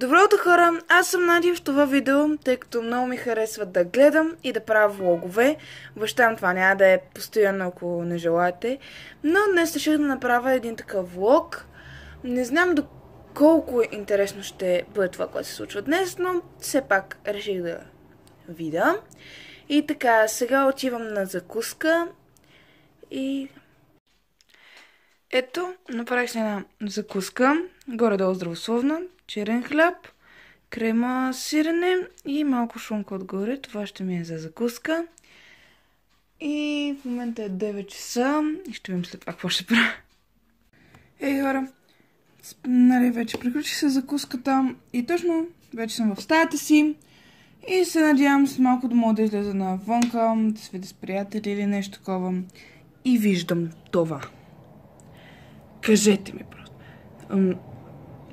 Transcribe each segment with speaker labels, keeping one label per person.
Speaker 1: Добро утро, хора! Аз съм Надя в това видео, тъй като много ми харесва да гледам и да правя влогове. Обещавам, това няма да е постоянно, ако не желаете. Но днес реших да направя един такъв влог. Не знам доколко интересно ще бъде това, което се случва днес, но все пак реших да видя. И така, сега отивам на закуска и... Ето, направих си една закуска, горе-долу здравословна, черен хляб, крема, сирене и малко шунка отгоре. Това ще ми е за закуска. И в момента е 9 часа и ще видим след това какво ще правя. Ей, хора, вече приключих се закуската и точно вече съм в стаята си и се надявам с малко да мога да излеза навънка, да се видя с приятели или нещо такова. И виждам това. Кажете ми просто.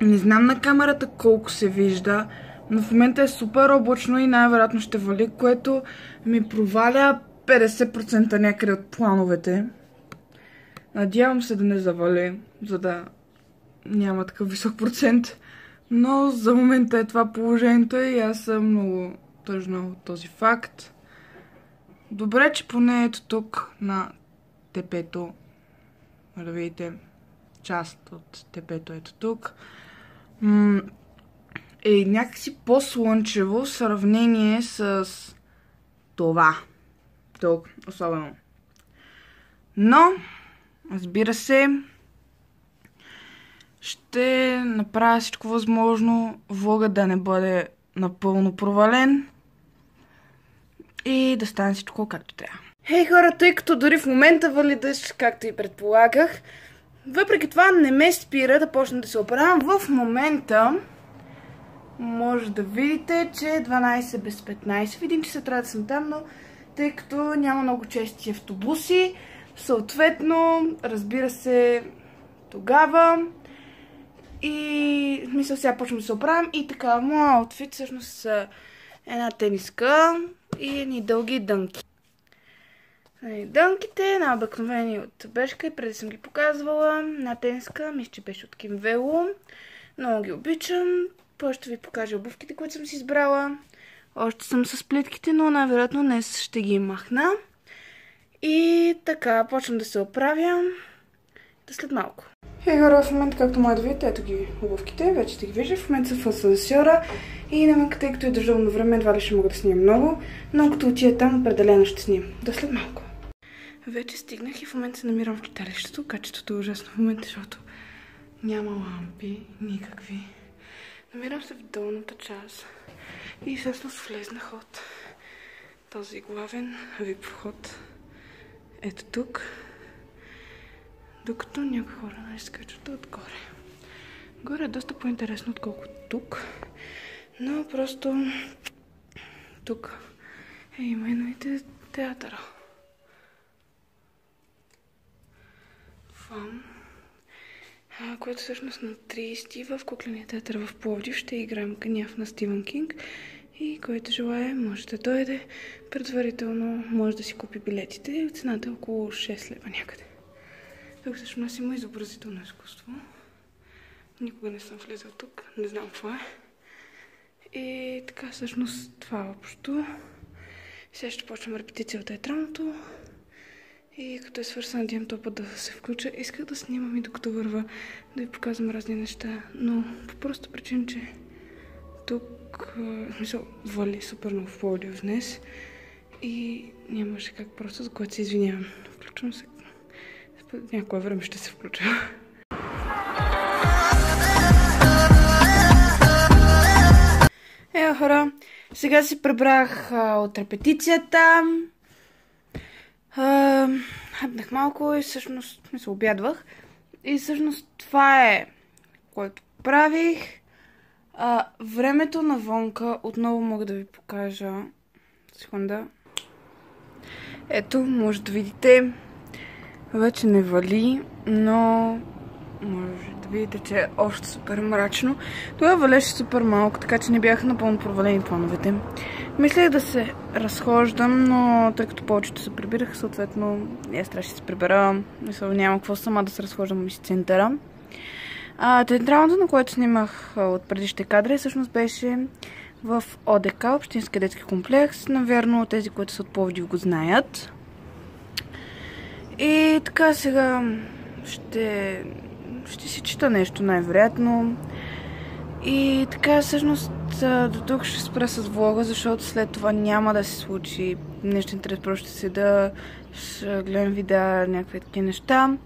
Speaker 1: Не знам на камерата колко се вижда, но в момента е супер облачно и най-вероятно ще вали, което ми проваля 50% някъде от плановете. Надявам се да не завали, за да няма такъв висок процент. Но за момента е това положението и аз съм много тъжна от този факт. Добре, че поне ето тук на тепето, да видите, част от тепето ето тук, е някакси по-слънчево в сравнение с това. Тук, особено. Но, разбира се, ще направя всичко възможно влога да не бъде напълно провален и да стане всичко както трябва. Хей, хора, тъй като дори в момента вали дъжд, както и предполагах, въпреки това не ме спира да почна да се оправям. В момента може да видите, че 12 без 15. В 1 часа трябва да съм там, но тъй като няма много чести автобуси, съответно, разбира се, тогава и мисля, сега почвам да се оправям и така, моят аутфит всъщност са една тениска и едни дълги дънки. Дънките, най-обикновени от Бежка, и преди съм ги показвала. Една тениска, мисля, че беше от Кимвело. Много ги обичам. После ще ви покажа обувките, които съм си избрала. Още съм с плитките, но най-вероятно днес ще ги махна. И така, почвам да се оправя. До след малко. Хей, хора, в момента, както може да видите, ето ги обувките, вече сте ги виждате. В момента са в асансьора и навънка, тъй като е държавно време, едва ли ще мога да снимам много, но като отида там, определено ще снимам. До след малко. Вече стигнах и в момента се намирам в читалището. Качеството е ужасно в момента, защото няма лампи, никакви. Намирам се в долната част и всъщност влезнах от този главен VIP вход. Ето тук. Докато някои хора не скачат отгоре. Горе е доста по-интересно, отколкото тук. Но просто тук е именно и театъра. Което всъщност на 30 в Кукления театър в Пловдив ще играем Гняв на Стивън Кинг. И който желае, може да дойде. Предварително може да си купи билетите. Цената е около 6 лева някъде. Тук всъщност има изобразително изкуство. Никога не съм влизал тук, не знам какво е. И така всъщност това е общо. Сега ще почнем репетиция от театралното. И като е свършена, надявам този път да се включа. Исках да снимам и докато върва, да ви показвам разни неща. Но по проста причина, че тук вали супер много в Пловдив днес. И нямаше как просто, за което се извинявам. Включвам се. Някое време ще се включа. Ео, хора, сега си прибрах от репетицията. Хапнах малко и всъщност се обядвах. И всъщност това е, което правих. Времето навънка отново мога да ви покажа. Секунда. Ето, може да видите. Вече не вали, но може да видите, че е още супер мрачно. Това валеше супер малко, така че не бяха напълно провалени плановете. Мислех да се разхождам, но тъй като повечето се прибираха, съответно аз трябваше да се прибера. Мисля, няма какво сама да се разхождам из центъра. Театралното, на което снимах от предишните кадри, всъщност беше в ОДК, Общински детски комплекс. Навярно тези, които са от Пловдив, го знаят. И така сега ще си чета нещо най-вероятно. И така всъщност до тук ще спра с влога, защото след това няма да се случи нещо интересно. Просто ще седа, ще гледам видеа, някакви такива неща.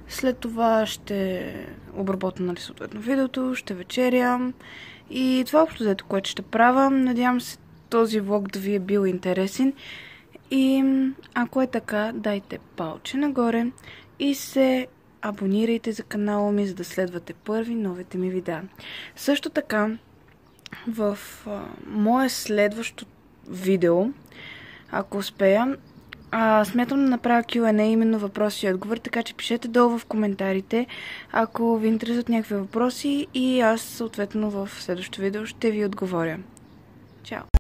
Speaker 1: След това ще обработвам съответно видеото, ще вечерям. И това общо взето, което ще правя. Надявам се този влог да ви е бил интересен. И ако е така, дайте палче нагоре и се абонирайте за канала ми, за да следвате първи новите ми видеа. Също така, в мое следващо видео, ако успея, смятам да направя Q&A, именно въпроси и отговори, така че пишете долу в коментарите, ако ви интересуват някакви въпроси и аз съответно в следващото видео ще ви отговоря. Чао!